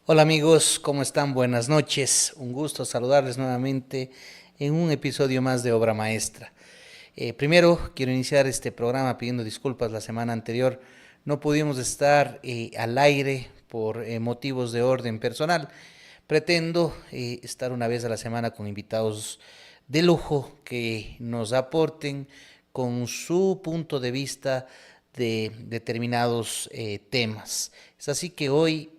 Hola amigos, ¿cómo están? Buenas noches. Un gusto saludarles nuevamente en un episodio más de Obra Maestra. Primero quiero iniciar este programa pidiendo disculpas. La semana anterior no pudimos estar al aire por motivos de orden personal. Pretendo estar una vez a la semana con invitados de lujo que nos aporten con su punto de vista de determinados temas. Es así que hoy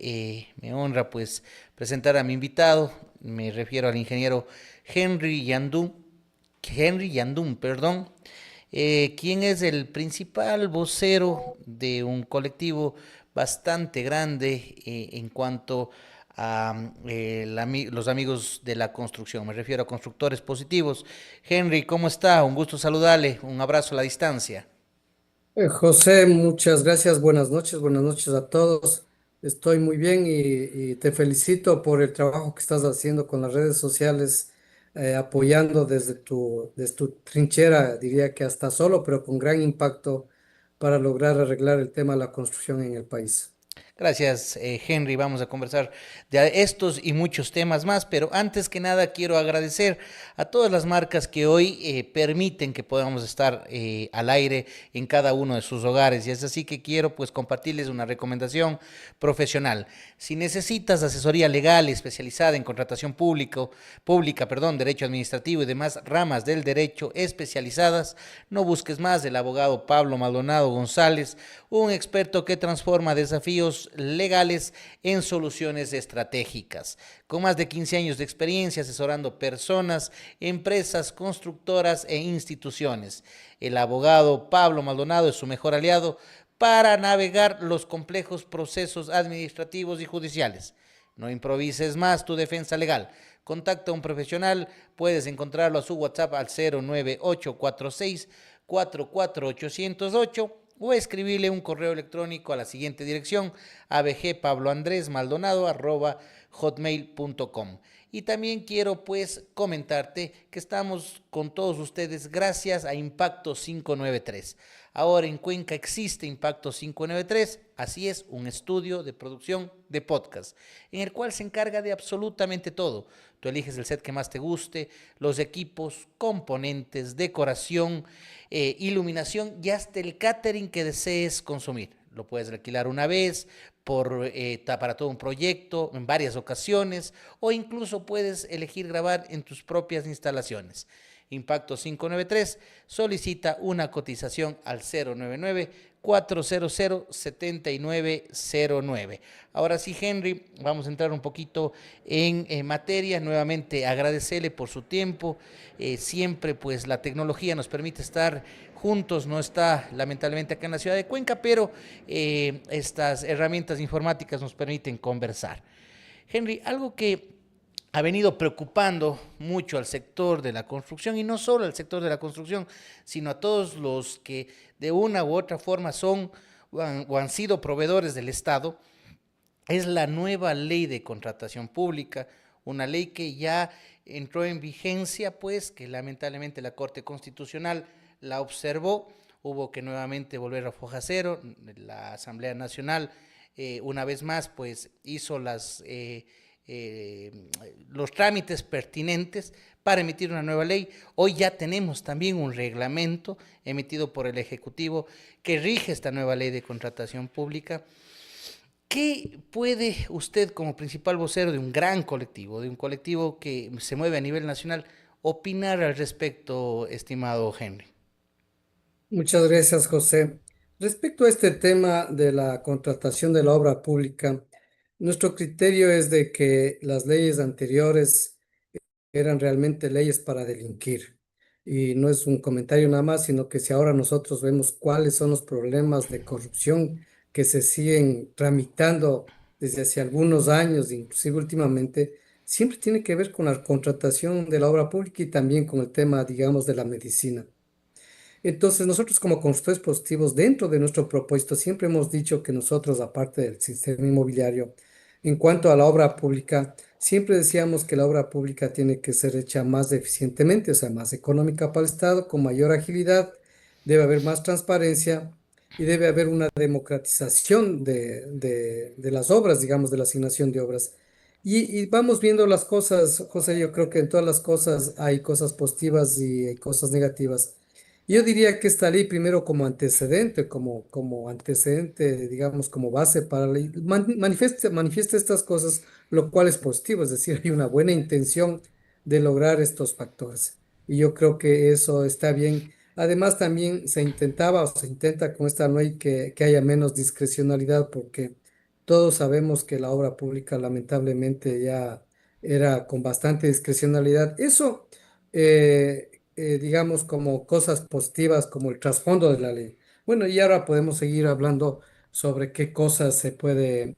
me honra pues presentar a mi invitado. Me refiero al ingeniero Henry Yandún, perdón, quien es el principal vocero de un colectivo bastante grande en cuanto a los amigos de la construcción. Me refiero a Constructores Positivos. Henry, ¿cómo está? Un gusto saludarle. Un abrazo a la distancia. José, muchas gracias. Buenas noches a todos. Estoy muy bien y te felicito por el trabajo que estás haciendo con las redes sociales, apoyando desde tu trinchera, diría que hasta solo, pero con gran impacto para lograr arreglar el tema de la construcción en el país. Gracias, Henry. Vamos a conversar de estos y muchos temas más, pero antes que nada quiero agradecer a todas las marcas que hoy permiten que podamos estar al aire en cada uno de sus hogares. Y es así que quiero pues compartirles una recomendación profesional. Si necesitas asesoría legal especializada en contratación pública, derecho administrativo y demás ramas del derecho especializadas, no busques más. El abogado Pablo Maldonado González, un experto que transforma desafíos legales en soluciones estratégicas. Con más de 15 años de experiencia asesorando personas, empresas, constructoras e instituciones. El abogado Pablo Maldonado es su mejor aliado para navegar los complejos procesos administrativos y judiciales. No improvises más tu defensa legal. Contacta a un profesional, puedes encontrarlo a su WhatsApp al 09846 44808 o escribirle un correo electrónico a la siguiente dirección: abgpabloandres@hotmail.com. Y también quiero pues comentarte que estamos con todos ustedes gracias a Impacto 593. Ahora en Cuenca existe Impacto 593, así es, un estudio de producción de podcast, en el cual se encarga de absolutamente todo. Tú eliges el set que más te guste, los equipos, componentes, decoración, iluminación y hasta el catering que desees consumir. Lo puedes alquilar una vez para todo un proyecto, en varias ocasiones, o incluso puedes elegir grabar en tus propias instalaciones. Impacto 593 solicita una cotización al 099-400-7909. Ahora sí, Henry, vamos a entrar un poquito en materia. Nuevamente agradecerle por su tiempo. Siempre pues la tecnología nos permite estar juntos, no está lamentablemente acá en la ciudad de Cuenca, pero estas herramientas informáticas nos permiten conversar. Henry, algo que ha venido preocupando mucho al sector de la construcción, y no solo al sector de la construcción, sino a todos los que de una u otra forma son o han sido proveedores del Estado, es la nueva ley de contratación pública, una ley que ya entró en vigencia, pues que lamentablemente la Corte Constitucional la observó. Hubo que nuevamente volver a foja cero. La Asamblea Nacional una vez más pues hizo los trámites pertinentes para emitir una nueva ley. Hoy ya tenemos también un reglamento emitido por el Ejecutivo que rige esta nueva ley de contratación pública. ¿Qué puede usted, como principal vocero de un gran colectivo, de un colectivo que se mueve a nivel nacional, opinar al respecto, estimado Henry? Muchas gracias, José. Respecto a este tema de la contratación de la obra pública, nuestro criterio es de que las leyes anteriores eran realmente leyes para delinquir. Y no es un comentario nada más, sino que si ahora nosotros vemos cuáles son los problemas de corrupción que se siguen tramitando desde hace algunos años, inclusive últimamente, siempre tiene que ver con la contratación de la obra pública y también con el tema, digamos, de la medicina. Entonces, nosotros como consultores positivos, dentro de nuestro propósito, siempre hemos dicho que nosotros, aparte del sistema inmobiliario, en cuanto a la obra pública, siempre decíamos que la obra pública tiene que ser hecha más eficientemente, o sea, más económica para el Estado, con mayor agilidad, debe haber más transparencia y debe haber una democratización de las obras, digamos, de la asignación de obras. Y vamos viendo las cosas, José, yo creo que en todas las cosas hay cosas positivas y hay cosas negativas. Yo diría que esta ley primero como antecedente, como antecedente, digamos, como base para la ley, manifiesta estas cosas, lo cual es positivo, es decir, hay una buena intención de lograr estos factores. Y yo creo que eso está bien. Además, también se intentaba o se intenta con esta ley que haya menos discrecionalidad, porque todos sabemos que la obra pública lamentablemente ya era con bastante discrecionalidad. Eso, digamos, como cosas positivas, como el trasfondo de la ley. Bueno, y ahora podemos seguir hablando sobre qué cosas se puede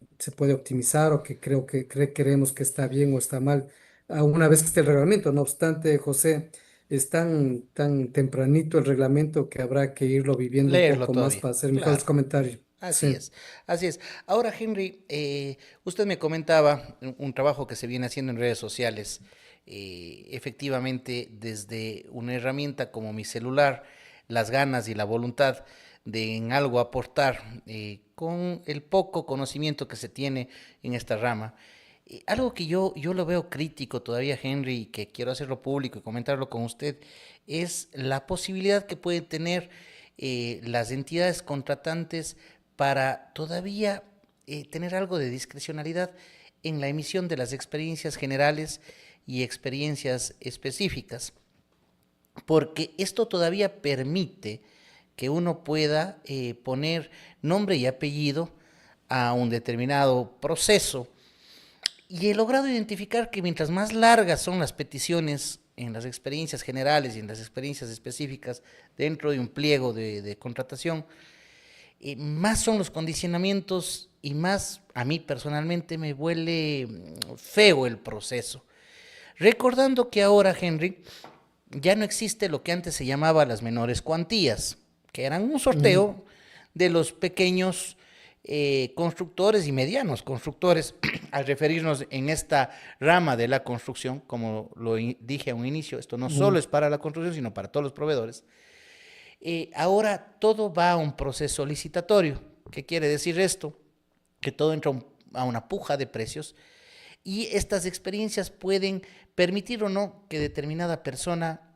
optimizar o que creemos que está bien o está mal, una vez que esté el reglamento. No obstante, José, es tan tempranito el reglamento que habrá que irlo viviendo un Leerlo poco más todavía. para hacer mejores Claro. comentarios. Así Sí. es, así es. Ahora, Henry, usted me comentaba un trabajo que se viene haciendo en redes sociales. Efectivamente, desde una herramienta como mi celular, las ganas y la voluntad de en algo aportar con el poco conocimiento que se tiene en esta rama. Algo que yo lo veo crítico todavía, Henry, y que quiero hacerlo público y comentarlo con usted, es la posibilidad que pueden tener las entidades contratantes para todavía tener algo de discrecionalidad en la emisión de las experiencias generales y experiencias específicas, porque esto todavía permite que uno pueda poner nombre y apellido a un determinado proceso. Y he logrado identificar que mientras más largas son las peticiones en las experiencias generales y en las experiencias específicas dentro de un pliego de contratación, más son los condicionamientos y más a mí personalmente me huele feo el proceso. Recordando que ahora, Henry, ya no existe lo que antes se llamaba las menores cuantías, que eran un Ujú. sorteo de los pequeños constructores y medianos constructores, al referirnos en esta rama de la construcción, como lo dije a un inicio, esto no solo Ujú. es para la construcción, sino para todos los proveedores. Ahora todo va a un proceso licitatorio. ¿Qué quiere decir esto? Que todo entra a una puja de precios y estas experiencias pueden permitir o no que determinada persona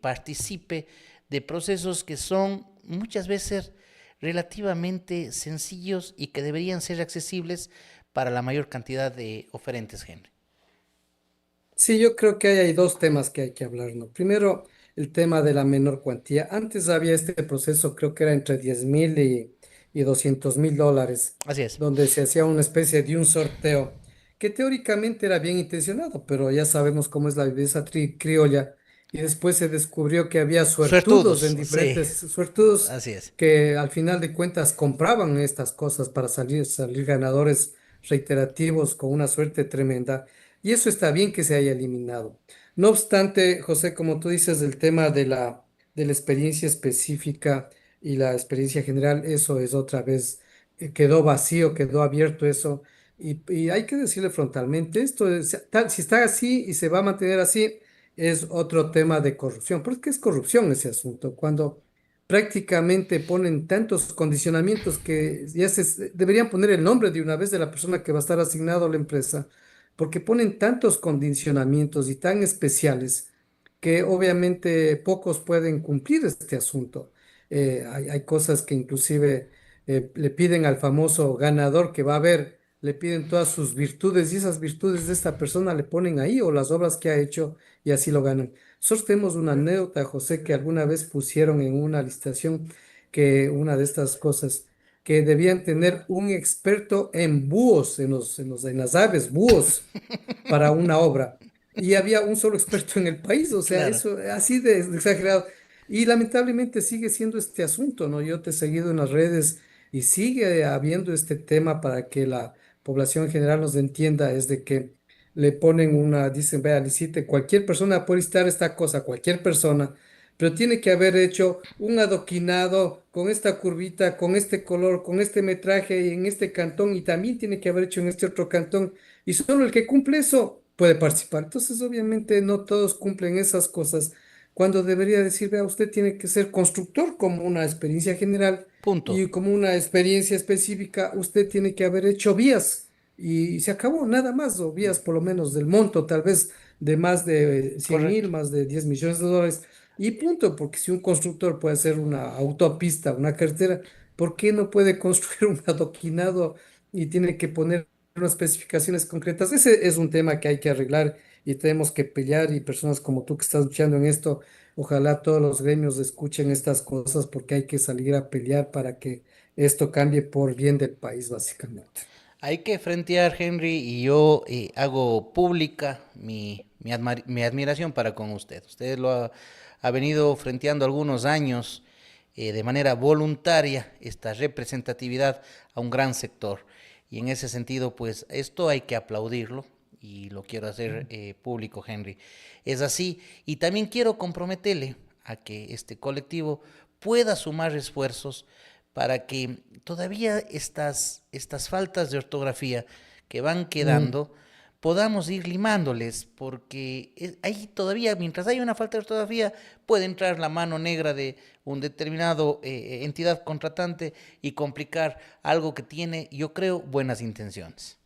participe de procesos que son muchas veces relativamente sencillos y que deberían ser accesibles para la mayor cantidad de oferentes, Henry. Sí, yo creo que hay dos temas que hay que hablar, ¿no? Primero, el tema de la menor cuantía. Antes había este proceso, creo que era entre 10.000 y 200.000 dólares, Así es. donde se hacía una especie de un sorteo, que teóricamente era bien intencionado, pero ya sabemos cómo es la belleza criolla. Y después se descubrió que había suertudos Suertudos, en sí, diferentes suertudos así es. que al final de cuentas compraban estas cosas para salir ganadores reiterativos con una suerte tremenda. Y eso está bien que se haya eliminado. No obstante, José, como tú dices, el tema de la experiencia específica y la experiencia general, eso es otra vez, quedó vacío, quedó abierto eso. Y hay que decirle frontalmente, esto si está así y se va a mantener así, es otro tema de corrupción. Porque es corrupción ese asunto. Cuando prácticamente ponen tantos condicionamientos que ya deberían poner el nombre de una vez de la persona que va a estar asignado a la empresa, porque ponen tantos condicionamientos y tan especiales que obviamente pocos pueden cumplir este asunto. Hay cosas que inclusive le piden al famoso ganador que va a haber, le piden todas sus virtudes y esas virtudes de esta persona le ponen ahí o las obras que ha hecho y así lo ganan. Nosotros tenemos una anécdota, José, que alguna vez pusieron en una licitación que una de estas cosas que debían tener un experto en búhos, en las aves, búhos, para una obra. Y había un solo experto en el país, o sea, Claro. eso así de exagerado. Y lamentablemente sigue siendo este asunto, ¿no? Yo te he seguido en las redes y sigue habiendo este tema para que la población en general nos entienda, es de que le ponen dicen, vea, licite, cualquier persona puede licitar esta cosa, cualquier persona, pero tiene que haber hecho un adoquinado con esta curvita, con este color, con este metraje y en este cantón, y también tiene que haber hecho en este otro cantón, y solo el que cumple eso puede participar. Entonces, obviamente, no todos cumplen esas cosas, cuando debería decir, vea, usted tiene que ser constructor como una experiencia general Punto. y como una experiencia específica, usted tiene que haber hecho vías. Y se acabó, nada más, o vías por lo menos del monto, tal vez de más de 100.000, Correcto. más de 10 millones de dólares. Y punto, porque si un constructor puede hacer una autopista, una carretera, ¿por qué no puede construir un adoquinado y tiene que poner unas especificaciones concretas? Ese es un tema que hay que arreglar y tenemos que pelear, y personas como tú que estás luchando en esto, ojalá todos los gremios escuchen estas cosas porque hay que salir a pelear para que esto cambie por bien del país, básicamente. Hay que frentear, Henry, y yo hago pública mi admiración para con usted. Usted ha venido frenteando algunos años de manera voluntaria esta representatividad a un gran sector. Y en ese sentido, pues esto hay que aplaudirlo y lo quiero hacer público, Henry. Es así. Y también quiero comprometerle a que este colectivo pueda sumar esfuerzos para que todavía estas faltas de ortografía que van Mm. quedando podamos ir limándoles, porque ahí todavía, mientras hay una falta de ortografía, puede entrar la mano negra de un determinado entidad contratante y complicar algo que tiene, yo creo, buenas intenciones.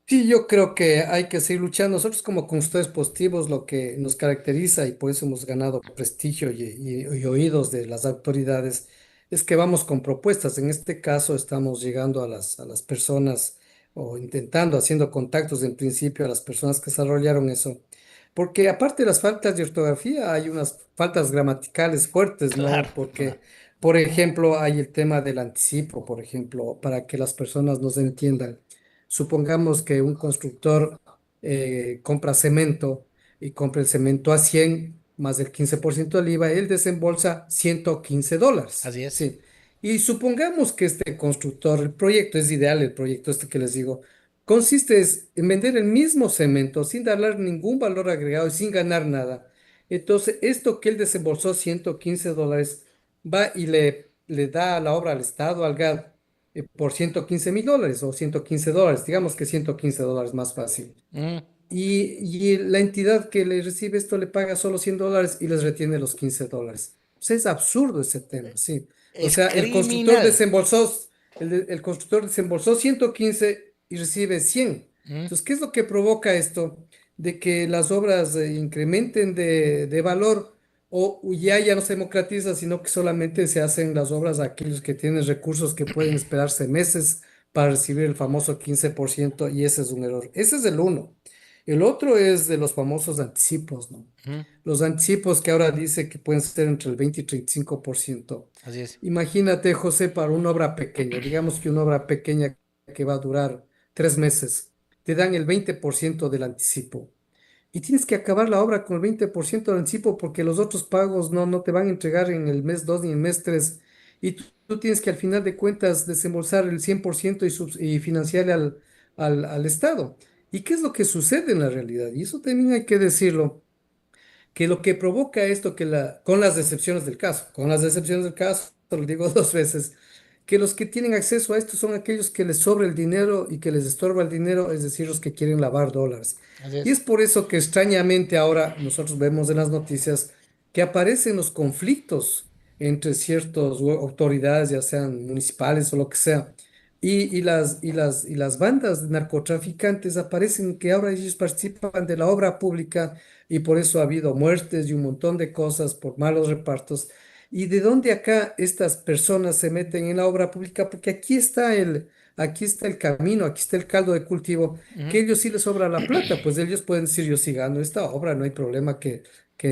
Sí, yo creo que hay que seguir luchando. Nosotros como consultores positivos lo que nos caracteriza, y por eso hemos ganado prestigio y oídos de las autoridades, es que vamos con propuestas. En este caso estamos llegando a las personas, o intentando, haciendo contactos en principio a las personas que desarrollaron eso. Porque aparte de las faltas de ortografía, hay unas faltas gramaticales fuertes, Claro. ¿no? Porque, por ejemplo, hay el tema del anticipo, por ejemplo, para que las personas nos entiendan. Supongamos que un constructor compra cemento y compra el cemento a 100 más el 15% del IVA, él desembolsa $115. Así es. Sí. Y supongamos que este constructor, el proyecto es ideal, el proyecto este que les digo, consiste en vender el mismo cemento sin darle ningún valor agregado y sin ganar nada. Entonces, esto que él desembolsó $115, va y le da la obra al Estado, al GAD, por $115.000 o $115, digamos que $115 más fácil. Mm, Y la entidad que le recibe esto le paga solo $100 y les retiene los $15. O sea, es absurdo ese tema, sí. O es sea, criminal. el constructor desembolsó 115 y recibe 100. Mm, Entonces, ¿qué es lo que provoca esto? De que las obras incrementen de valor, o ya no se democratiza, sino que solamente se hacen las obras a aquellos que tienen recursos que pueden esperarse meses para recibir el famoso 15%, y ese es un error. Ese es el uno. El otro es de los famosos anticipos, ¿no? mm, Los anticipos que ahora dice que pueden ser entre el 20 y 35%. así es. Imagínate, José, para una obra pequeña, digamos que una obra pequeña que va a durar 3 meses, te dan el 20% del anticipo. Y tienes que acabar la obra con el 20% del anticipo porque los otros pagos no te van a entregar en el mes 2 ni en el mes 3. Y tú tienes que al final de cuentas desembolsar el 100% y financiarle al Estado. ¿Y qué es lo que sucede en la realidad? Y eso también hay que decirlo, que lo que provoca esto, con las excepciones del caso, con las excepciones del caso, te lo digo dos veces, que los que tienen acceso a esto son aquellos que les sobra el dinero y que les estorba el dinero, es decir, los que quieren lavar dólares. Así Y es. es por eso que extrañamente ahora nosotros vemos en las noticias que aparecen los conflictos entre ciertas autoridades, ya sean municipales o lo que sea. Y las bandas de narcotraficantes aparecen que ahora ellos participan de la obra pública, y por eso ha habido muertes y un montón de cosas por malos repartos. ¿Y de dónde acá estas personas se meten en la obra pública? Porque aquí está el camino, aquí está el caldo de cultivo, que Ujú. ellos sí les sobra la plata, pues ellos pueden decir, yo sí gano esta obra, no hay problema que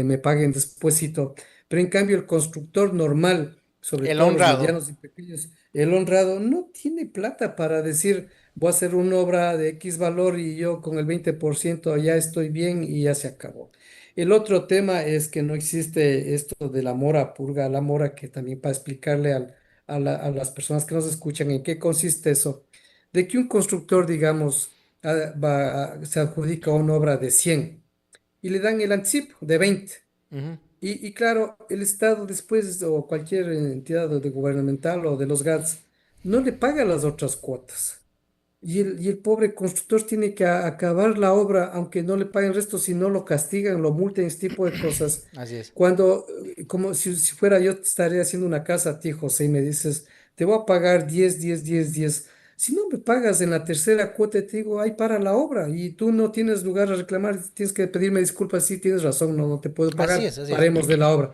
me paguen despuesito. Pero en cambio el constructor normal, sobre El todo los honrado. medianos y pequeños, el honrado, no tiene plata para decir, voy a hacer una obra de X valor y yo con el 20% ya estoy bien y ya se acabó. El otro tema es que no existe esto de la mora, purga a la mora, que también para explicarle a las personas que nos escuchan en qué consiste eso, de que un constructor, digamos, se adjudica una obra de 100 y le dan el anticipo de 20. Ujú. Y claro, el Estado después, o cualquier entidad gubernamental o de los GATS, no le paga las otras cuotas. Y el pobre constructor tiene que acabar la obra, aunque no le paguen el resto, si no lo castigan, lo multan, ese tipo de cosas. Así es. Cuando, como si fuera yo, te estaría haciendo una casa a ti, José, y me dices, te voy a pagar 10 10 10 10. Si no me pagas en la tercera cuota, te digo, ahí para la obra, y tú no tienes lugar a reclamar, tienes que pedirme disculpas, sí, tienes razón, no te puedo Así pagar, es, así es. paremos de la obra.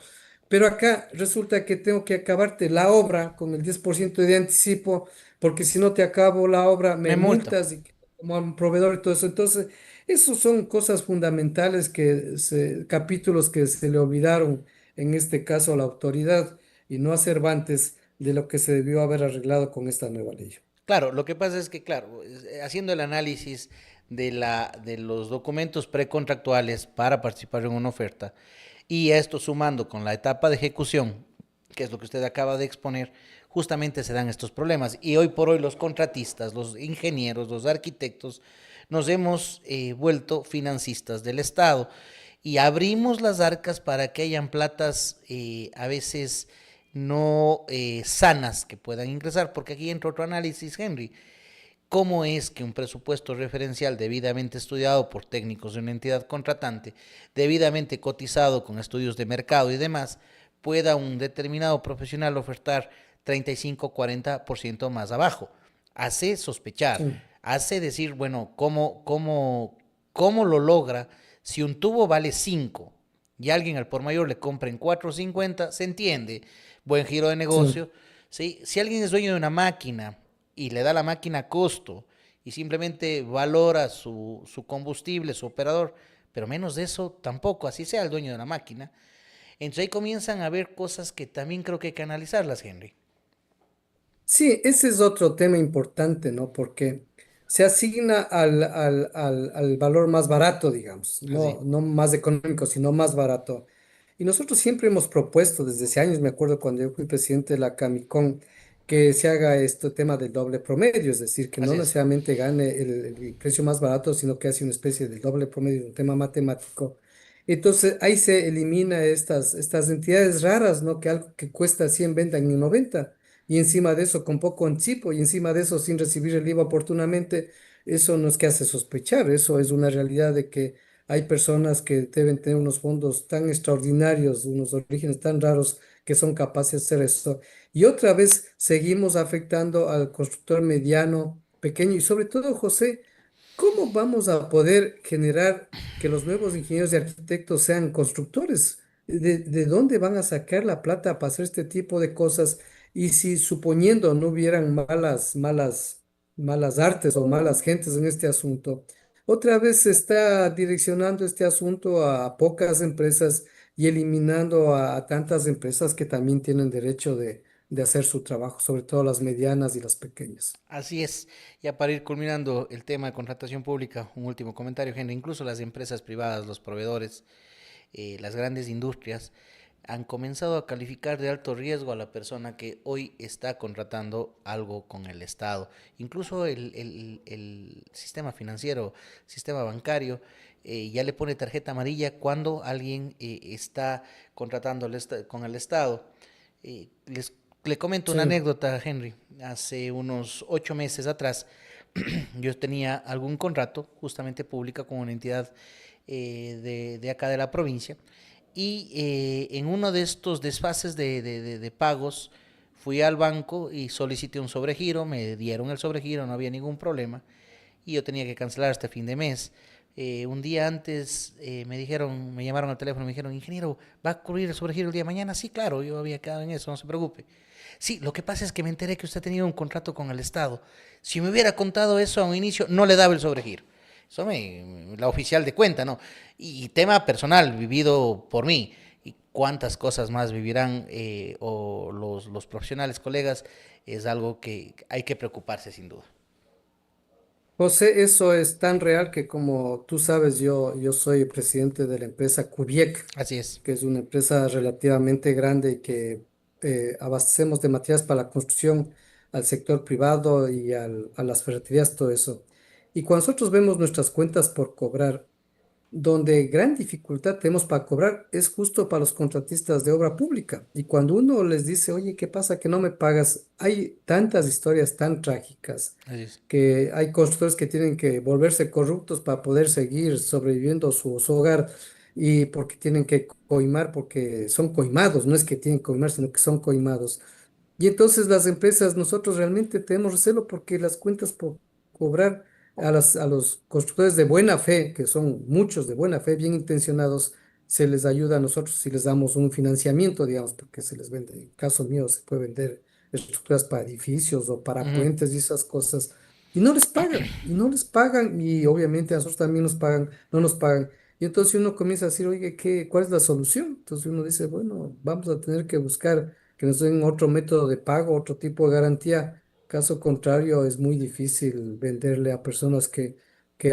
Pero acá resulta que tengo que acabarte la obra con el 10% de anticipo porque si no te acabo la obra, Me me multa. multas y como un proveedor y todo eso. Entonces, esos son cosas fundamentales capítulos que se le olvidaron, en este caso a la autoridad, y no a Cervantes, de lo que se debió haber arreglado con esta nueva ley. Claro, lo que pasa es que, claro, haciendo el análisis de los documentos precontractuales para participar en una oferta y esto sumando con la etapa de ejecución, que es lo que usted acaba de exponer, justamente se dan estos problemas. Y hoy por hoy los contratistas, los ingenieros, los arquitectos, nos hemos vuelto financistas del Estado y abrimos las arcas para que hayan platas a veces no sanas que puedan ingresar, porque aquí entra otro análisis, Henry. ¿Cómo es que un presupuesto referencial debidamente estudiado por técnicos de una entidad contratante, debidamente cotizado con estudios de mercado y demás, pueda un determinado profesional ofertar 35-40% más abajo? Hace sospechar, Sí, hace decir, bueno, ¿cómo lo logra si un tubo vale 5 y alguien al por mayor le compra en 4.50? Se entiende, buen giro de sí. negocio. ¿Sí? Si alguien es dueño de una máquina y le da la máquina a costo y simplemente valora su combustible, su operador, pero menos de eso tampoco, así sea el dueño de la máquina. Entonces ahí comienzan a haber cosas que también creo que hay que analizarlas, Henry. Sí, ese es otro tema importante, ¿no? Porque se asigna al valor más barato, digamos, Así. no más económico, sino más barato. Y nosotros siempre hemos propuesto, desde hace años, me acuerdo cuando yo fui presidente de la Camicon, que se haga este tema del doble promedio, es decir, que no Así es. necesariamente gane el precio más barato, sino que hace una especie de doble promedio, un tema matemático. Entonces ahí se elimina estas entidades raras, ¿no? Que algo que cuesta 100 vendan en 90 y encima de eso con poco anticipo y encima de eso sin recibir el IVA oportunamente, eso no es que hace sospechar, eso es una realidad de que hay personas que deben tener unos fondos tan extraordinarios, unos orígenes tan raros que son capaces de hacer esto. Y otra vez seguimos afectando al constructor mediano, pequeño y sobre todo, José, ¿cómo vamos a poder generar que los nuevos ingenieros y arquitectos sean constructores? ¿De dónde van a sacar la plata para hacer este tipo de cosas? Y si suponiendo no hubieran malas artes o malas gentes en este asunto, otra vez se está direccionando este asunto a pocas empresas y eliminando a tantas empresas que también tienen derecho de hacer su trabajo, sobre todo las medianas y las pequeñas. Así es. Ya para ir culminando el tema de contratación pública, un último comentario, Henry. Incluso las empresas privadas, los proveedores, las grandes industrias, han comenzado a calificar de alto riesgo a la persona que hoy está contratando algo con el Estado. Incluso el sistema financiero, sistema bancario, ya le pone tarjeta amarilla cuando alguien está contratando con el Estado. Le comento una Sí, anécdota, Henry. Hace unos 8 meses atrás, yo tenía algún contrato, justamente pública, con una entidad de acá de la provincia. Y en uno de estos desfases de pagos, fui al banco y solicité un sobregiro, me dieron el sobregiro, no había ningún problema y yo tenía que cancelar este fin de mes. Un día antes me llamaron al teléfono y me dijeron, ingeniero, ¿va a ocurrir el sobregiro el día de mañana? Sí, claro, yo había quedado en eso, no se preocupe. Sí, lo que pasa es que me enteré que usted ha tenido un contrato con el Estado. Si me hubiera contado eso a un inicio, no le daba el sobregiro. Eso la oficial de cuenta, ¿no? Y tema personal, vivido por mí. Y cuántas cosas más vivirán o los profesionales, colegas, es algo que hay que preocuparse sin duda. José, eso es tan real que como tú sabes, yo soy presidente de la empresa Cubiec, Así es. que es una empresa relativamente grande y que abastecemos de materiales para la construcción al sector privado a las ferreterías, todo eso. Y cuando nosotros vemos nuestras cuentas por cobrar, donde gran dificultad tenemos para cobrar es justo para los contratistas de obra pública. Y cuando uno les dice, oye, ¿qué pasa que no me pagas? Hay tantas historias tan trágicas Así es. que hay constructores que tienen que volverse corruptos para poder seguir sobreviviendo su hogar y porque tienen que coimar, porque son coimados, no es que tienen que coimar, sino que son coimados. Y entonces las empresas, nosotros realmente tenemos recelo porque las cuentas por cobrar a los constructores de buena fe, que son muchos de buena fe, bien intencionados, se les ayuda a nosotros si les damos un financiamiento, digamos, porque se les vende, en caso mío, se puede vender estructuras para edificios o para Ujú. puentes y esas cosas, y no les pagan, y obviamente a nosotros también nos pagan, no nos pagan. Y entonces uno comienza a decir, oye, ¿cuál es la solución? Entonces uno dice, bueno, vamos a tener que buscar que nos den otro método de pago, otro tipo de garantía. Caso contrario, es muy difícil venderle a personas que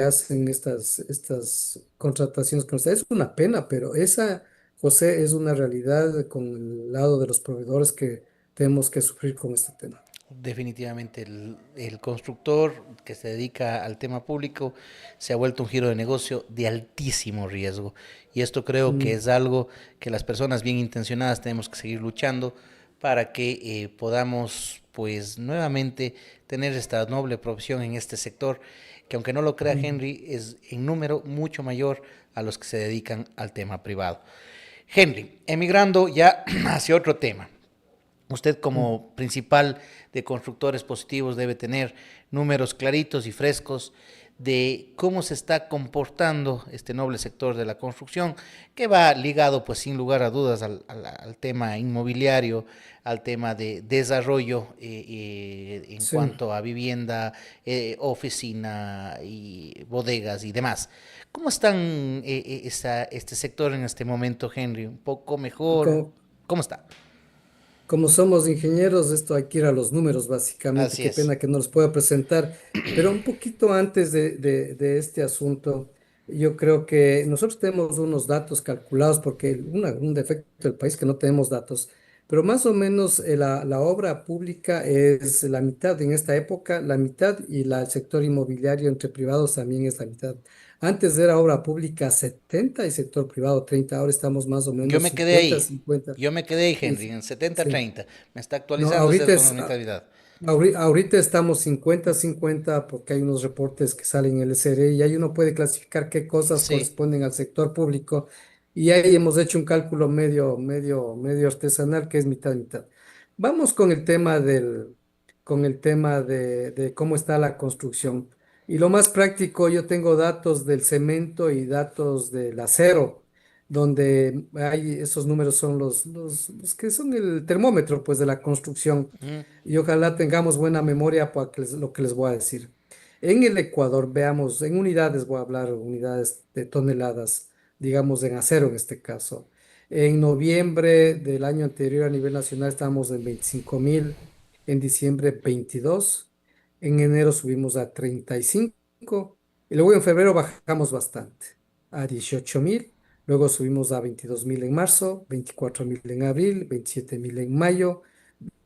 hacen estas contrataciones con usted. Es una pena, pero esa, José, es una realidad con el lado de los proveedores que tenemos que sufrir con este tema. Definitivamente el constructor que se dedica al tema público se ha vuelto un giro de negocio de altísimo riesgo. Y esto creo que Mm, es algo que las personas bien intencionadas tenemos que seguir luchando para que podamos pues nuevamente tener esta noble profesión en este sector que, aunque no lo crea mm, Henry, es en número mucho mayor a los que se dedican al tema privado. Henry, emigrando ya hacia otro tema. Usted, mm. como principal de constructores positivos, debe tener números claritos y frescos de cómo se está comportando este noble sector de la construcción, que va ligado, pues sin lugar a dudas, al tema inmobiliario, al tema de desarrollo en Sí. cuanto a vivienda, oficina y bodegas y demás. ¿Cómo están este sector en este momento, Henry? ¿Un poco mejor? Como, ¿Cómo está? Como somos ingenieros, esto hay que ir a los números, básicamente. Así Qué es. pena que no los pueda presentar. Pero un poquito antes de este asunto, yo creo que nosotros tenemos unos datos calculados, porque un defecto del país es que no tenemos datos, pero más o menos la obra pública es la mitad en esta época, la mitad, y el sector inmobiliario entre privados también es la mitad. Antes era obra pública 70 y sector privado 30. Ahora estamos más o Yo menos me quedé 50-50. ahí. Yo me quedé ahí, Henry, Es- en Sí. 70-30. Me está No, actualizando usted con la mentalidad. ahorita estamos 50-50 porque hay unos reportes que salen en el SRE y ahí uno puede clasificar qué cosas Sí. corresponden al sector público y ahí hemos hecho un cálculo medio artesanal que es mitad mitad. Vamos con el tema de cómo está la construcción. Y lo más práctico, yo tengo datos del cemento y datos del acero donde hay esos números son los que son el termómetro pues de la construcción Mm, y ojalá tengamos buena memoria para lo que les voy a decir. En el Ecuador, veamos, en unidades, voy a hablar, unidades de toneladas, digamos en acero en este caso. En noviembre del año anterior a nivel nacional estábamos en 25.000, en diciembre 22, en enero subimos a 35 y luego en febrero bajamos bastante, a 18.000. Luego subimos a 22.000 en marzo, 24.000 en abril, 27.000 en mayo,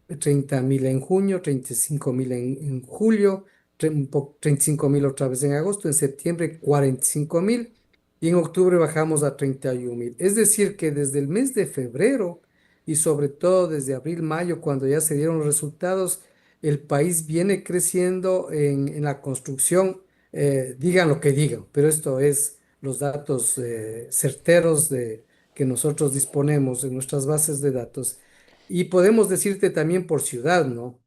30.000 en junio, 35.000 en julio, 35.000 otra vez en agosto, en septiembre 45.000 y en octubre bajamos a 31.000. Es decir, que desde el mes de febrero y sobre todo desde abril, mayo, cuando ya se dieron los resultados, el país viene creciendo en la construcción, digan lo que digan, pero esto es los datos certeros que nosotros disponemos en nuestras bases de datos. Y podemos decirte también por ciudad, ¿no?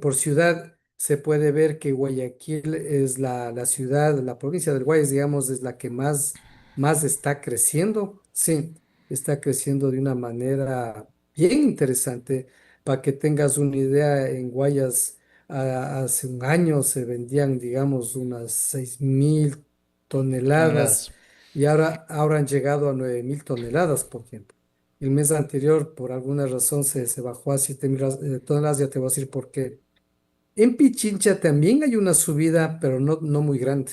Por ciudad se puede ver que Guayaquil es la ciudad, la provincia del Guayas, digamos, es la que más está creciendo. Sí, está creciendo de una manera bien interesante. Para que tengas una idea, en Guayas hace un año se vendían, digamos, unas 6.000 toneladas toneladas. y ahora han llegado a 9.000 toneladas, por ejemplo. El mes anterior, por alguna razón, se bajó a 7.000 toneladas. Ya te voy a decir por qué. En Pichincha también hay una subida, pero no muy grande.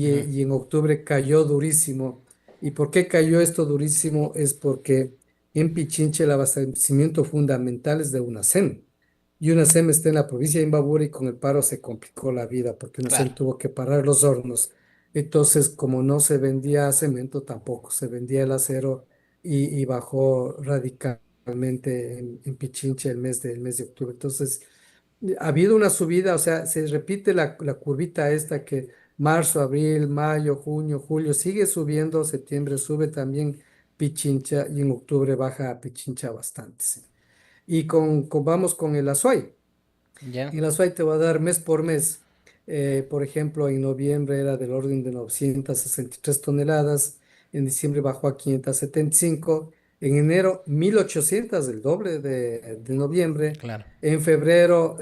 Ujú, Y en octubre cayó durísimo. ¿Y por qué cayó esto durísimo? Es porque en Pichincha el abastecimiento fundamental es de UNASEM. Y UNASEM está en la provincia de Imbabura y con el paro se complicó la vida porque UNASEM claro. tuvo que parar los hornos. Entonces, como no se vendía cemento, tampoco se vendía el acero y bajó radicalmente en Pichincha el mes de octubre. Entonces, ha habido una subida, o sea, se repite la curvita esta que marzo, abril, mayo, junio, julio sigue subiendo, septiembre sube también Pichincha y en octubre baja Pichincha bastante. Sí. Y vamos con el Azuay. ¿Ya? En la SUAY te va a dar mes por mes. Por ejemplo, en noviembre era del orden de 963 toneladas, en diciembre bajó a 575, en enero 1800, el doble de noviembre, Claro. en febrero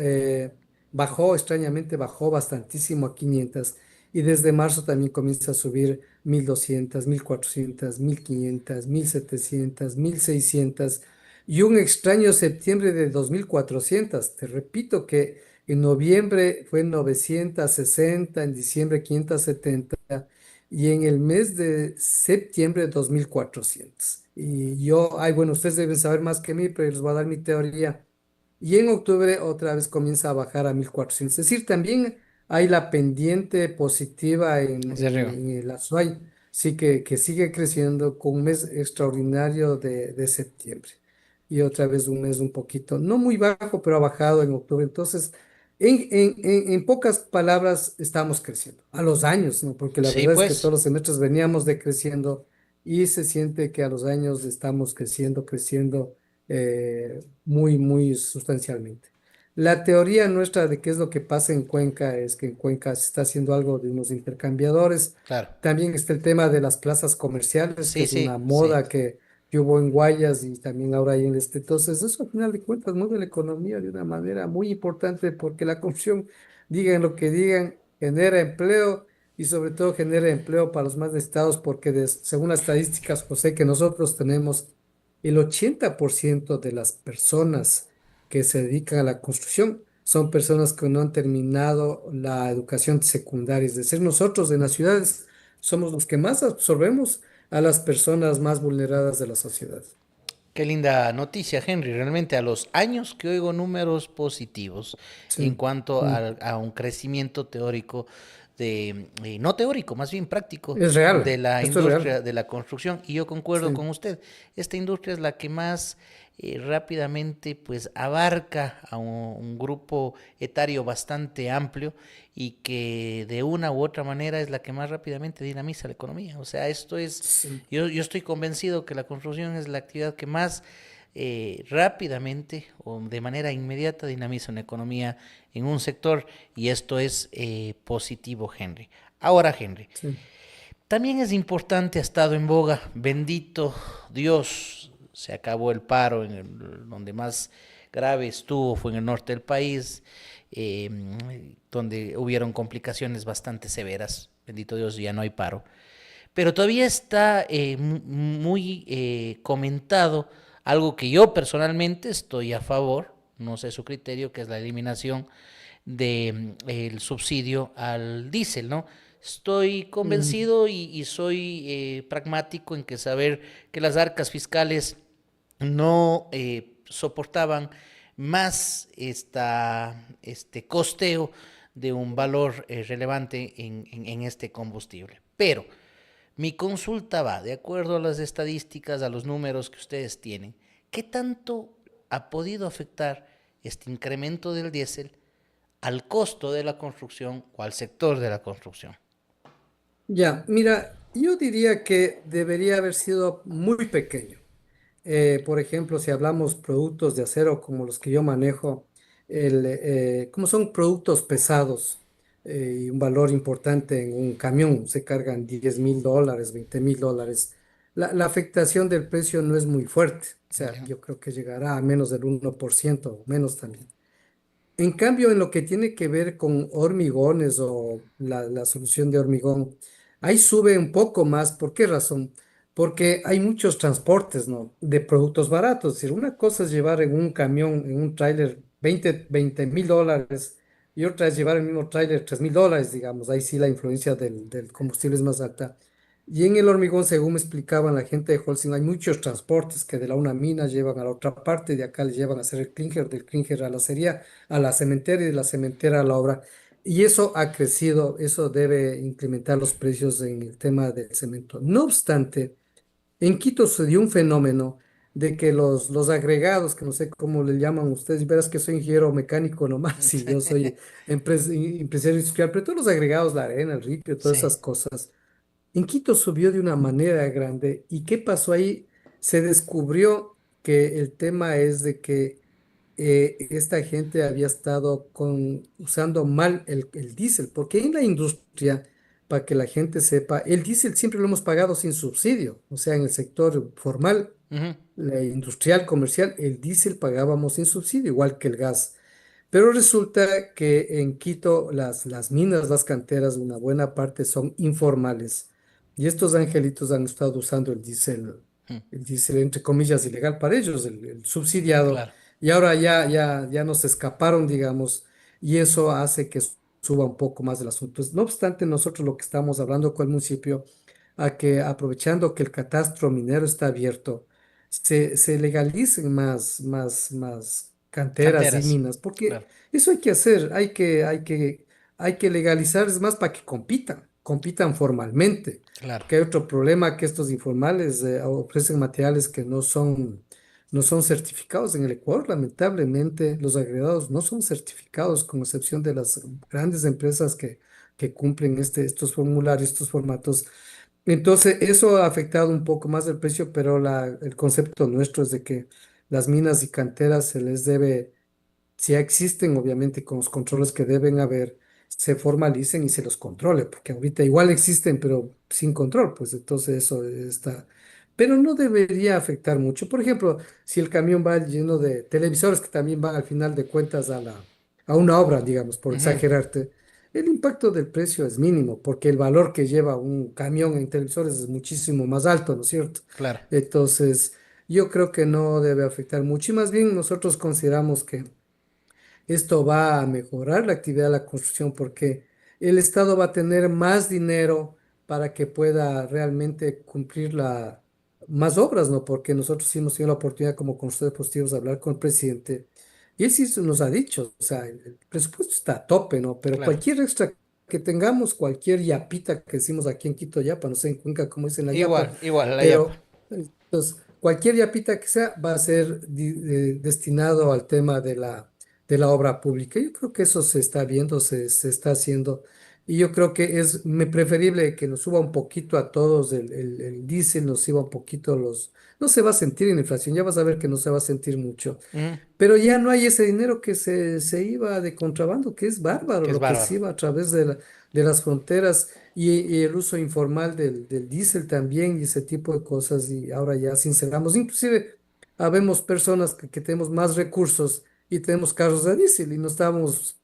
bajó, extrañamente bajó bastantísimo a 500 y desde marzo también comienza a subir 1200, 1400, 1500, 1700, 1600 y un extraño septiembre de 2400. Te repito que en noviembre fue 960, en diciembre 570 y en el mes de septiembre 2400. Y yo, ay, bueno, ustedes deben saber más que mí, pero les voy a dar mi teoría. Y en octubre otra vez comienza a bajar a 1400. Es decir, también hay la pendiente positiva Hacia arriba. en el Azuay, sí que sigue creciendo con un mes extraordinario de septiembre. Y otra vez un mes un poquito, no muy bajo, pero ha bajado en octubre. Entonces, en pocas palabras, estamos creciendo. A los años, ¿no? Porque la Sí, verdad es que pues, todos los semestres veníamos decreciendo y se siente que a los años estamos creciendo muy, muy sustancialmente. La teoría nuestra de qué es lo que pasa en Cuenca es que en Cuenca se está haciendo algo de unos intercambiadores. claro. También está el tema de las plazas comerciales, que Sí, es una sí, sí. moda que hubo en Guayas y también ahora hay en este. Entonces, eso al final de cuentas mueve la economía de una manera muy importante porque la corrupción, digan lo que digan, genera empleo y sobre todo genera empleo para los más necesitados porque según las estadísticas, José, que nosotros tenemos, el 80% de las personas que se dedican a la construcción son personas que no han terminado la educación secundaria. Es decir, nosotros en las ciudades somos los que más absorbemos a las personas más vulneradas de la sociedad. Qué linda noticia, Henry. Realmente a los años que oigo números positivos en Sí. cuanto Mm. a un crecimiento teórico de, no teórico, más bien práctico, Es de real, la esto es real. industria de la construcción. Y yo concuerdo Sí. con usted. Esta industria es la que más rápidamente pues abarca a un grupo etario bastante amplio y que de una u otra manera es la que más rápidamente dinamiza la economía. O sea, esto es, Sí. yo estoy convencido que la construcción es la actividad que más rápidamente o de manera inmediata dinamiza una economía en un sector y esto es positivo, Henry. Ahora, Henry, Sí. también es importante, ha estado en boga, bendito Dios, se acabó el paro, donde más grave estuvo fue en el norte del país, donde hubieron complicaciones bastante severas, bendito Dios, ya no hay paro. Pero todavía está muy comentado algo que yo personalmente estoy a favor, no sé su criterio, que es la eliminación del subsidio al diésel, ¿no? Estoy Mm. convencido y soy pragmático en que saber que las arcas fiscales no soportaban más este costeo de un valor relevante en este combustible. Pero mi consulta va, de acuerdo a las estadísticas, a los números que ustedes tienen, ¿qué tanto ha podido afectar este incremento del diésel al costo de la construcción o al sector de la construcción? Ya, mira, yo diría que debería haber sido muy pequeño. Por ejemplo, si hablamos productos de acero como los que yo manejo, como son productos pesados y un valor importante en un camión, se cargan $10,000, $20,000. La afectación del precio no es muy fuerte, o sea, Ya. yo creo que llegará a menos del 1% o menos también. En cambio, en lo que tiene que ver con hormigones o la solución de hormigón, ahí sube un poco más. ¿Por qué razón? Porque hay muchos transportes, ¿no? De productos baratos. Es decir, una cosa es llevar en un camión, en un tráiler, $20,000 y otra es llevar en el mismo tráiler $3,000, digamos. Ahí sí la influencia del combustible es más alta. Y en el hormigón, según me explicaban la gente de Holcim, hay muchos transportes que de la una mina llevan a la otra parte, de acá le llevan a hacer el clínger, del clínger a la acería, a la cementera y de la cementera a la obra. y eso ha crecido, eso debe incrementar los precios en el tema del cemento. No obstante, en Quito se dio un fenómeno de que los agregados, que no sé cómo le llaman ustedes, y verás que soy ingeniero mecánico nomás y yo soy empresario industrial, pero todos los agregados, la arena, el ripio, todas Sí. esas cosas, en Quito subió de una manera grande. ¿Y qué pasó ahí? Se descubrió que el tema es de que esta gente había estado usando mal el diésel, porque en la industria, para que la gente sepa, el diésel siempre lo hemos pagado sin subsidio, o sea, en el sector formal, Ujú. la industrial, comercial, el diésel pagábamos sin subsidio, igual que el gas. Pero resulta que en Quito las minas, las canteras, una buena parte son informales. Y estos angelitos han estado usando Mm. el diésel entre comillas ilegal para ellos, el subsidiado. Claro, Y ahora ya nos escaparon, digamos, y eso hace que suba un poco más el asunto. No obstante, nosotros lo que estamos hablando con el municipio, a que aprovechando que el catastro minero está abierto, se legalicen más canteras y canteras. minas, porque Claro, eso hay que hacer, hay que legalizar, es más, para que compitan formalmente, claro, porque hay otro problema que estos informales ofrecen materiales que no son certificados en el Ecuador. Lamentablemente, los agregados no son certificados, con excepción de las grandes empresas que cumplen estos formularios, estos formatos. Entonces, eso ha afectado un poco más el precio, pero el concepto nuestro es de que las minas y canteras se les debe, si ya existen, obviamente, con los controles que deben haber, se formalicen y se los controle, porque ahorita igual existen, pero sin control, pues entonces eso está. Pero no debería afectar mucho. Por ejemplo, si el camión va lleno de televisores que también van al final de cuentas a una obra, digamos, por ujú, exagerarte, el impacto del precio es mínimo, porque el valor que lleva un camión en televisores es muchísimo más alto, ¿no es cierto? claro. Entonces, yo creo que no debe afectar mucho y más bien nosotros consideramos que esto va a mejorar la actividad de la construcción porque el Estado va a tener más dinero para que pueda realmente cumplir más obras, ¿no? Porque nosotros sí hemos tenido la oportunidad como constructores positivos de hablar con el presidente y él sí nos ha dicho, o sea, el presupuesto está a tope, ¿no? Pero Claro. cualquier extra que tengamos, cualquier yapita que decimos aquí en Quito, yapa, no sé en Cuenca cómo dicen la yapa, Igual, igual, la yapa. pero entonces, cualquier yapita que sea va a ser destinado al tema de la obra pública. Yo creo que eso se está viendo, se está haciendo. Y yo creo que es preferible que nos suba un poquito a todos el diésel, nos suba un poquito los... No se va a sentir en la inflación, ya vas a ver que no se va a sentir mucho. Ujú. Pero ya no hay ese dinero que se iba de contrabando, que es bárbaro Que es lo que se bárbaro. iba a través de las fronteras y el uso informal del diésel también y ese tipo de cosas. Y ahora ya sinceramos, inclusive habemos personas que tenemos más recursos y tenemos carros de diésel y no estábamos,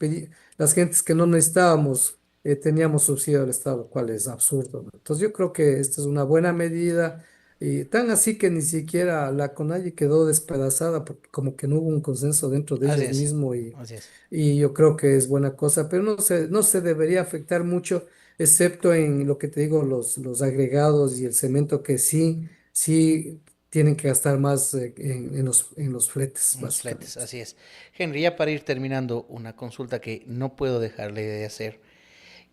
las gentes que no necesitábamos, teníamos subsidio del Estado, lo cual es absurdo, ¿no? Entonces yo creo que esta es una buena medida. Y tan así que ni siquiera la CONAIE quedó despedazada porque como que no hubo un consenso dentro de Así ellos es. mismos Así es. y yo creo que es buena cosa, pero no se debería afectar mucho, excepto en lo que te digo, los agregados y el cemento que sí tienen que gastar más en los fletes, Los fletes, básicamente. así es. Henry, ya para ir terminando, una consulta que no puedo dejarle de hacer,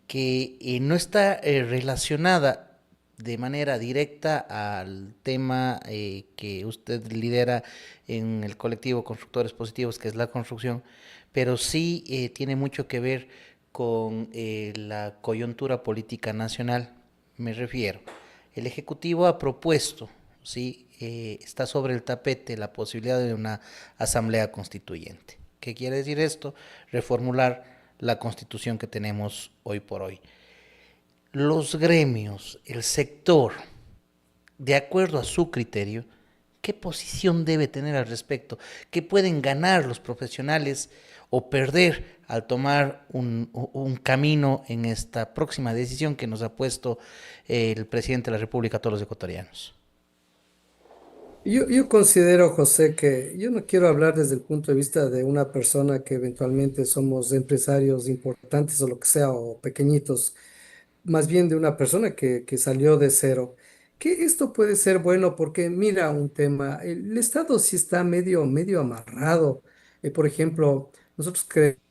que no está relacionada de manera directa al tema que usted lidera en el colectivo Constructores Positivos, que es la construcción, pero sí tiene mucho que ver con la coyuntura política nacional. Me refiero, el Ejecutivo ha propuesto, sí, está sobre el tapete la posibilidad de una asamblea constituyente. ¿Qué quiere decir esto? Reformular la constitución que tenemos hoy por hoy. Los gremios, el sector, de acuerdo a su criterio, ¿qué posición debe tener al respecto? ¿Qué pueden ganar los profesionales o perder al tomar un camino en esta próxima decisión que nos ha puesto el presidente de la República a todos los ecuatorianos? Yo considero, José, que yo no quiero hablar desde el punto de vista de una persona que eventualmente somos empresarios importantes o lo que sea, o pequeñitos, más bien de una persona que salió de cero, que esto puede ser bueno porque mira un tema, el Estado sí está medio amarrado. Por ejemplo, nosotros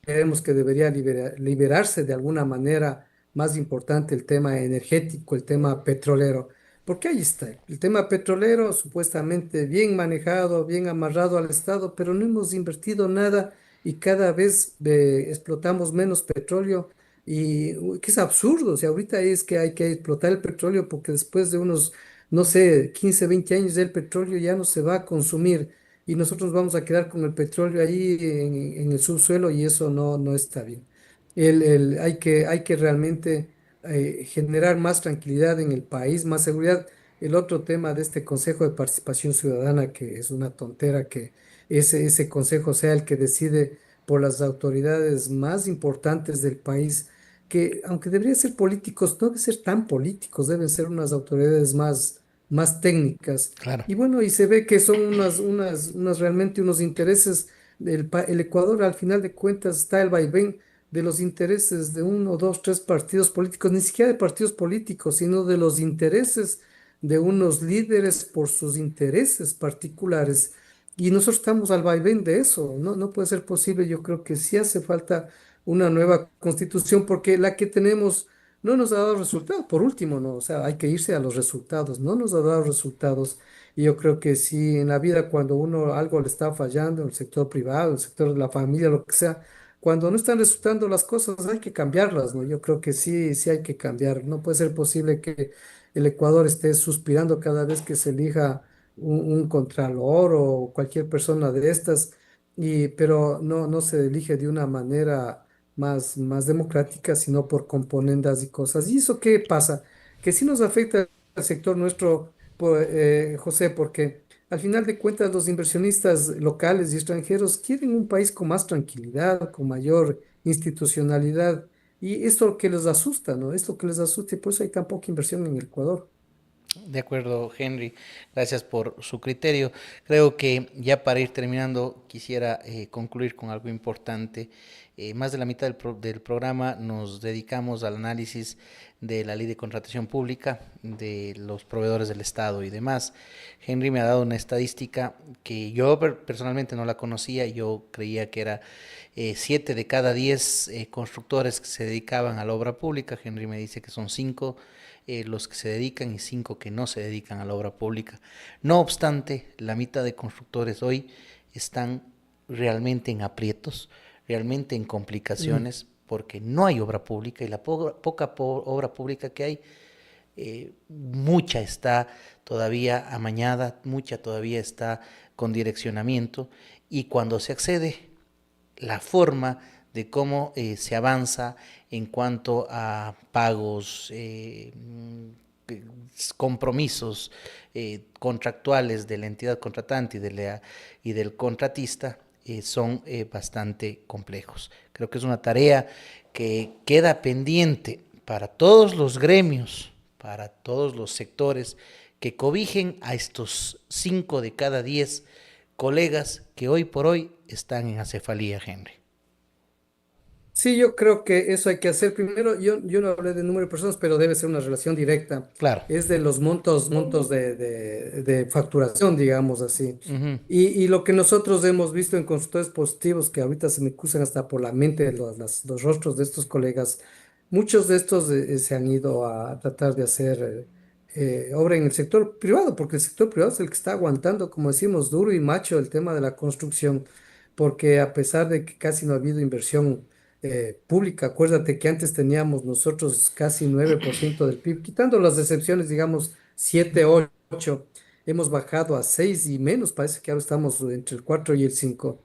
creemos que debería liberarse de alguna manera más importante el tema energético, el tema petrolero. Porque ahí está, el tema petrolero supuestamente bien manejado, bien amarrado al Estado, pero no hemos invertido nada y cada vez explotamos menos petróleo y que es absurdo. O sea, ahorita es que hay que explotar el petróleo porque después de unos, no sé, 15, 20 años el petróleo ya no se va a consumir y nosotros vamos a quedar con el petróleo ahí en el subsuelo y eso no está bien. Hay que realmente generar más tranquilidad en el país, más seguridad. El otro tema de este Consejo de Participación Ciudadana, que es una tontera que ese consejo sea el que decide por las autoridades más importantes del país, que aunque deberían ser políticos, no deben ser tan políticos, deben ser unas autoridades más técnicas. Claro. Y bueno, y se ve que son unas realmente unos intereses el Ecuador, al final de cuentas, está el vaivén de los intereses de uno, dos, tres partidos políticos, ni siquiera de partidos políticos, sino de los intereses de unos líderes por sus intereses particulares. Y nosotros estamos al vaivén de eso. No puede ser posible. Yo creo que sí hace falta una nueva constitución porque la que tenemos no nos ha dado resultados. Por último, no, o sea, hay que irse a los resultados. No nos ha dado resultados. Y yo creo que sí, en la vida, cuando uno algo le está fallando, en el sector privado, en el sector de la familia, lo que sea, cuando no están resultando las cosas, hay que cambiarlas, ¿no? Yo creo que sí hay que cambiar. No puede ser posible que el Ecuador esté suspirando cada vez que se elija un contralor o cualquier persona de estas, pero no se elige de una manera más democrática, sino por componendas y cosas. ¿Y eso qué pasa? Que sí nos afecta al sector nuestro, José, porque al final de cuentas los inversionistas locales y extranjeros quieren un país con más tranquilidad, con mayor institucionalidad. Y esto lo que les asusta, ¿no? Esto que les asusta y por eso hay tan poca inversión en el Ecuador. De acuerdo, Henry. Gracias por su criterio. Creo que ya para ir terminando quisiera concluir con algo importante. Más de la mitad del programa nos dedicamos al análisis de la ley de contratación pública, de los proveedores del Estado y demás. Henry me ha dado una estadística que yo personalmente no la conocía. Yo creía que era 7 de cada 10 constructores que se dedicaban a la obra pública. Henry me dice que son 5 los que se dedican y 5 que no se dedican a la obra pública. No obstante, la mitad de constructores hoy están realmente en aprietos, realmente en Mm. complicaciones, porque no hay obra pública y la poca obra pública que hay, mucha está todavía amañada, mucha todavía está con direccionamiento y cuando se accede, la forma de cómo se avanza en cuanto a pagos, compromisos contractuales de la entidad contratante y del contratista son bastante complejos. Creo que es una tarea que queda pendiente para todos los gremios, para todos los sectores que cobijen a estos 5 de cada 10 colegas que hoy por hoy están en acefalía, Henry. Sí, yo creo que eso hay que hacer. Primero, yo no hablé de número de personas, pero debe ser una relación directa. Claro. Es de los montos de facturación, digamos así. Ujú. Y lo que nosotros hemos visto en consultores positivos, que ahorita se me cruzan hasta por la mente los rostros de estos colegas, muchos de estos se han ido a tratar de hacer obra en el sector privado, porque el sector privado es el que está aguantando, como decimos, duro y macho el tema de la construcción, porque a pesar de que casi no ha habido inversión pública. Acuérdate que antes teníamos nosotros casi 9% del PIB, quitando las excepciones, digamos 7, 8, hemos bajado a 6 y menos, parece que ahora estamos entre el 4 y el 5.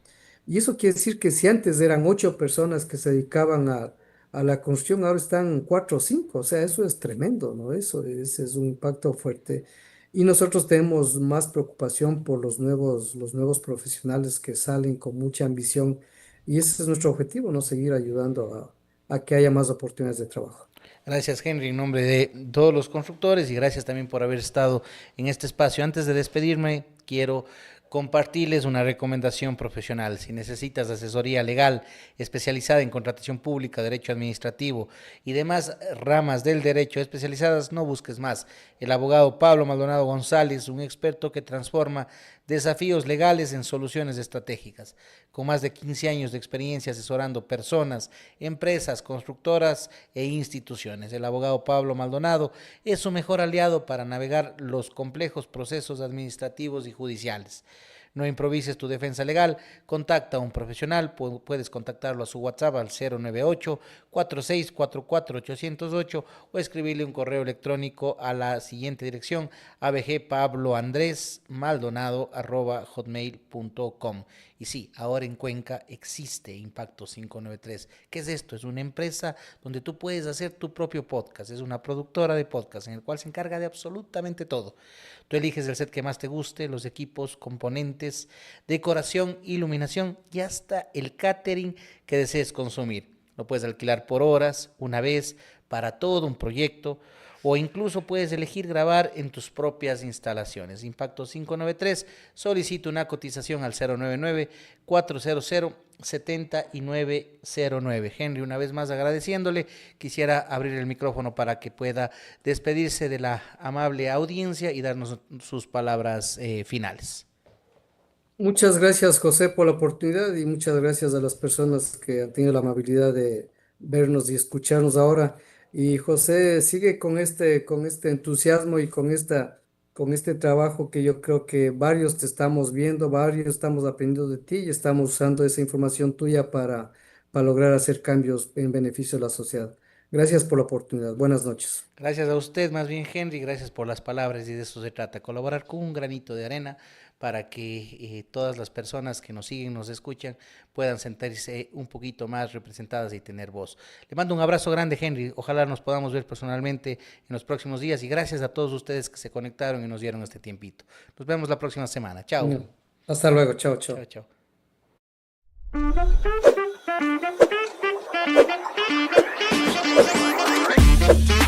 Y eso quiere decir que si antes eran 8 personas que se dedicaban a la construcción, ahora están 4 o 5, o sea, eso es tremendo, ¿no? Eso es un impacto fuerte. Y nosotros tenemos más preocupación por los nuevos profesionales que salen con mucha ambición y ese es nuestro objetivo, ¿no? Seguir ayudando a que haya más oportunidades de trabajo. Gracias, Henry, en nombre de todos los constructores y gracias también por haber estado en este espacio. Antes de despedirme, quiero compartirles una recomendación profesional. Si necesitas asesoría legal especializada en contratación pública, derecho administrativo y demás ramas del derecho especializadas, no busques más. El abogado Pablo Maldonado González, un experto que transforma desafíos legales en soluciones estratégicas. Con más de 15 años de experiencia asesorando personas, empresas, constructoras e instituciones, el abogado Pablo Maldonado es su mejor aliado para navegar los complejos procesos administrativos y judiciales. No improvises tu defensa legal, contacta a un profesional, puedes contactarlo a su WhatsApp al 098-4644-808 o escribirle un correo electrónico a la siguiente dirección: abgpabloandresmaldonado@hotmail.com. Y sí, ahora en Cuenca existe Impacto 593. ¿Qué es esto? Es una empresa donde tú puedes hacer tu propio podcast. Es una productora de podcast en el cual se encarga de absolutamente todo. Tú eliges el set que más te guste, los equipos, componentes, decoración, iluminación y hasta el catering que desees consumir. Lo puedes alquilar por horas, una vez, para todo un proyecto, o incluso puedes elegir grabar en tus propias instalaciones. Impacto 593, solicita una cotización al 099-400-7909. Henry, una vez más agradeciéndole, quisiera abrir el micrófono para que pueda despedirse de la amable audiencia y darnos sus palabras finales. Muchas gracias, José, por la oportunidad y muchas gracias a las personas que han tenido la amabilidad de vernos y escucharnos ahora. Y José, sigue con este entusiasmo y con este trabajo que yo creo que varios te estamos viendo, varios estamos aprendiendo de ti y estamos usando esa información tuya para lograr hacer cambios en beneficio de la sociedad. Gracias por la oportunidad. Buenas noches. Gracias a usted, más bien Henry, gracias por las palabras y de eso se trata, colaborar con un granito de arena para que todas las personas que nos siguen, nos escuchan, puedan sentirse un poquito más representadas y tener voz. Le mando un abrazo grande, Henry, ojalá nos podamos ver personalmente en los próximos días y gracias a todos ustedes que se conectaron y nos dieron este tiempito. Nos vemos la próxima semana, chao. Hasta luego, chao, chao. Chao, chao.